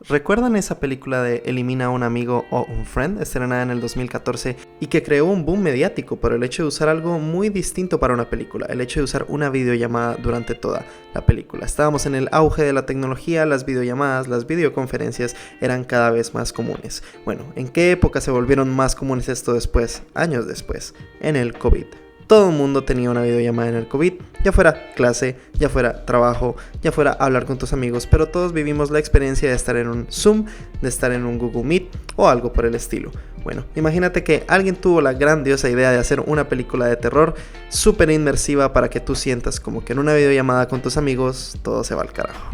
¿Recuerdan esa película de Elimina a un amigo o un friend, estrenada en el 2014 y que creó un boom mediático por el hecho de usar algo muy distinto para una película, el hecho de usar una videollamada durante toda la película? Estábamos en el auge de la tecnología, las videollamadas, las videoconferencias eran cada vez más comunes. Bueno, ¿en qué época se volvieron más comunes esto después? Años después, en el COVID. Todo el mundo tenía una videollamada en el COVID, ya fuera clase, ya fuera trabajo, ya fuera hablar con tus amigos, pero todos vivimos la experiencia de estar en un Zoom, de estar en un Google Meet o algo por el estilo. Bueno, imagínate que alguien tuvo la grandiosa idea de hacer una película de terror súper inmersiva para que tú sientas como que en una videollamada con tus amigos todo se va al carajo.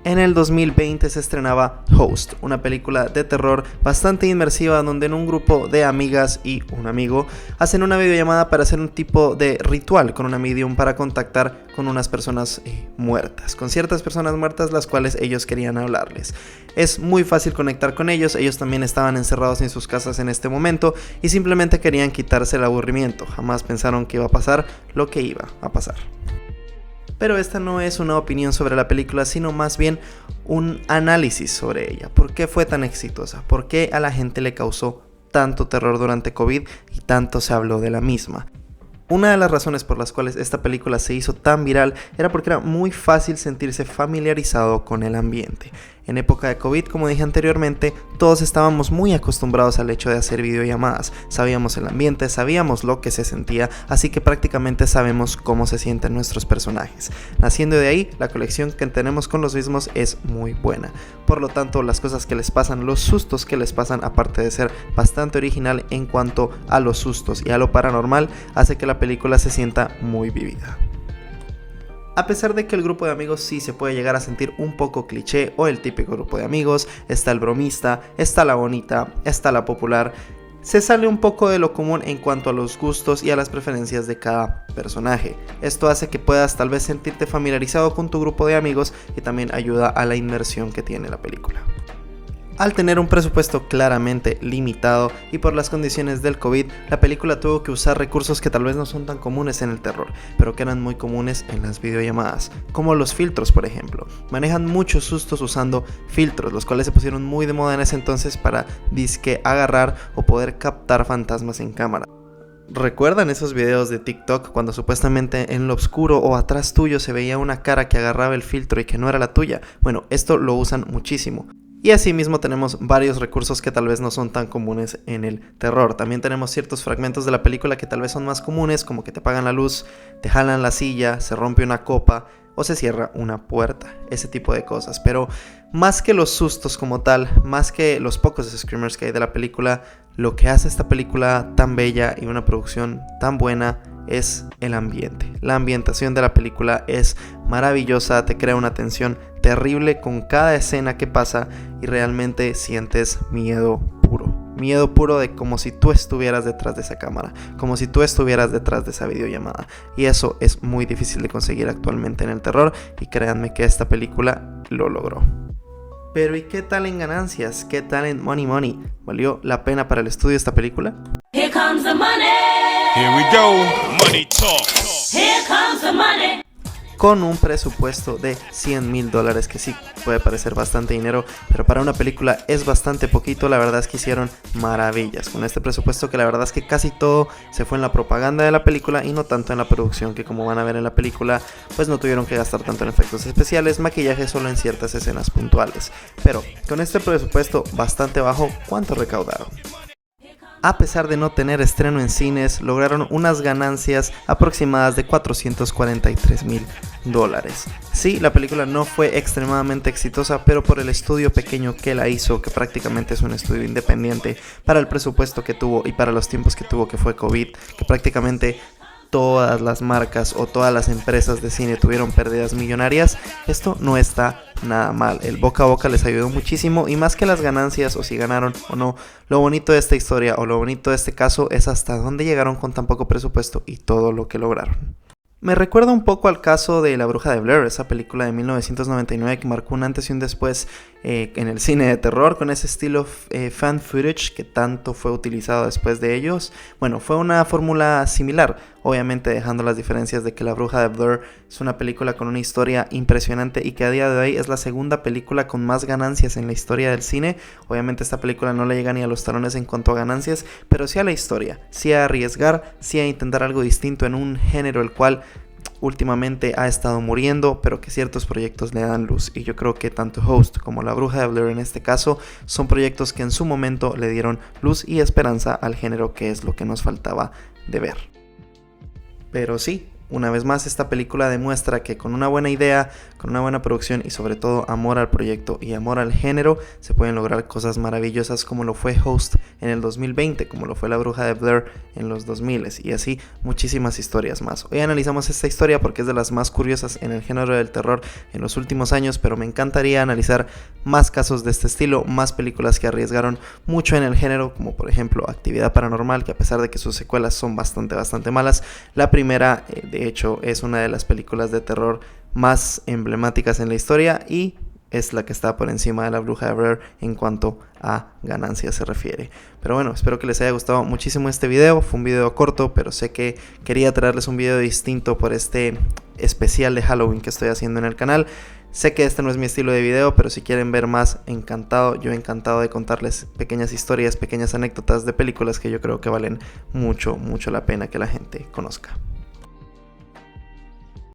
En el 2020 se estrenaba Host, una película de terror bastante inmersiva donde en un grupo de amigas y un amigo hacen una videollamada para hacer un tipo de ritual con una medium para contactar con unas personas muertas, con ciertas personas muertas las cuales ellos querían hablarles. Es muy fácil conectar con ellos también estaban encerrados en sus casas en este momento y simplemente querían quitarse el aburrimiento, jamás pensaron que iba a pasar lo que iba a pasar. Pero esta no es una opinión sobre la película, sino más bien un análisis sobre ella. ¿Por qué fue tan exitosa? ¿Por qué a la gente le causó tanto terror durante COVID y tanto se habló de la misma? Una de las razones por las cuales esta película se hizo tan viral era porque era muy fácil sentirse familiarizado con el ambiente. En época de COVID, como dije anteriormente, todos estábamos muy acostumbrados al hecho de hacer videollamadas. Sabíamos el ambiente, sabíamos lo que se sentía, así que prácticamente sabemos cómo se sienten nuestros personajes. Naciendo de ahí, la conexión que tenemos con los mismos es muy buena. Por lo tanto, las cosas que les pasan, los sustos que les pasan, aparte de ser bastante original en cuanto a los sustos y a lo paranormal, hace que la película se sienta muy vivida. A pesar de que el grupo de amigos sí se puede llegar a sentir un poco cliché o el típico grupo de amigos, está el bromista, está la bonita, está la popular, se sale un poco de lo común en cuanto a los gustos y a las preferencias de cada personaje. Esto hace que puedas tal vez sentirte familiarizado con tu grupo de amigos y también ayuda a la inmersión que tiene la película. Al tener un presupuesto claramente limitado y por las condiciones del COVID, la película tuvo que usar recursos que tal vez no son tan comunes en el terror, pero que eran muy comunes en las videollamadas, como los filtros por ejemplo. Manejan muchos sustos usando filtros, los cuales se pusieron muy de moda en ese entonces para disque agarrar o poder captar fantasmas en cámara. ¿Recuerdan esos videos de TikTok cuando supuestamente en lo oscuro o atrás tuyo se veía una cara que agarraba el filtro y que no era la tuya? Bueno, esto lo usan muchísimo. Y asimismo tenemos varios recursos que tal vez no son tan comunes en el terror. También tenemos ciertos fragmentos de la película que tal vez son más comunes, como que te apagan la luz, te jalan la silla, se rompe una copa o se cierra una puerta, ese tipo de cosas. Pero más que los sustos como tal, más que los pocos screamers que hay de la película, lo que hace esta película tan bella y una producción tan buena es el ambiente. La ambientación de la película es maravillosa, te crea una tensión terrible con cada escena que pasa y realmente sientes miedo puro. Miedo puro de como si tú estuvieras detrás de esa cámara, como si tú estuvieras detrás de esa videollamada. Y eso es muy difícil de conseguir actualmente en el terror y créanme que esta película lo logró. Pero ¿y qué tal en ganancias? ¿Qué tal en money? ¿Valió la pena para el estudio esta película? Here comes the money. Here we go. Money talk. Here comes the money. Con un presupuesto de $100,000, que sí puede parecer bastante dinero, pero para una película es bastante poquito. La verdad es que hicieron maravillas con este presupuesto, que la verdad es que casi todo se fue en la propaganda de la película y no tanto en la producción, que como van a ver en la película, pues no tuvieron que gastar tanto en efectos especiales, maquillaje solo en ciertas escenas puntuales. Pero con este presupuesto bastante bajo, ¿cuánto recaudaron? A pesar de no tener estreno en cines, lograron unas ganancias aproximadas de $443,000. Sí, la película no fue extremadamente exitosa, pero por el estudio pequeño que la hizo, que prácticamente es un estudio independiente, para el presupuesto que tuvo y para los tiempos que tuvo, que fue COVID, que prácticamente todas las marcas o todas las empresas de cine tuvieron pérdidas millonarias, esto no está nada mal. El boca a boca les ayudó muchísimo, y más que las ganancias o si ganaron o no, lo bonito de esta historia o lo bonito de este caso es hasta dónde llegaron con tan poco presupuesto y todo lo que lograron. Me recuerda un poco al caso de La Bruja de Blair, esa película de 1999 que marcó un antes y un después en el cine de terror, con ese estilo fan footage que tanto fue utilizado después de ellos. Bueno, fue una fórmula similar. obviamente dejando las diferencias de que La Bruja de Blair es una película con una historia impresionante y que a día de hoy es la segunda película con más ganancias en la historia del cine. Obviamente esta película no le llega ni a los talones en cuanto a ganancias, pero sí a la historia, sí a arriesgar, sí a intentar algo distinto en un género el cual últimamente ha estado muriendo, pero que ciertos proyectos le dan luz, y yo creo que tanto Host como La Bruja de Blair en este caso son proyectos que en su momento le dieron luz y esperanza al género, que es lo que nos faltaba de ver. Pero sí, una vez más esta película demuestra que con una buena idea, con una buena producción y sobre todo amor al proyecto y amor al género, se pueden lograr cosas maravillosas, como lo fue Host en el 2020, como lo fue La Bruja de Blair en los 2000 y así muchísimas historias más. Hoy analizamos esta historia porque es de las más curiosas en el género del terror en los últimos años, pero me encantaría analizar más casos de este estilo, más películas que arriesgaron mucho en el género, como por ejemplo Actividad Paranormal, que a pesar de que sus secuelas son bastante malas, la primera de hecho es una de las películas de terror más emblemáticas en la historia y es la que está por encima de La Bruja de Blair en cuanto a ganancias se refiere. Pero bueno, espero que les haya gustado muchísimo este video. Fue un video corto, pero sé que quería traerles un video distinto por este especial de Halloween que estoy haciendo en el canal. Sé que este no es mi estilo de video, pero si quieren ver más, yo encantado de contarles pequeñas historias, pequeñas anécdotas de películas que yo creo que valen mucho la pena que la gente conozca.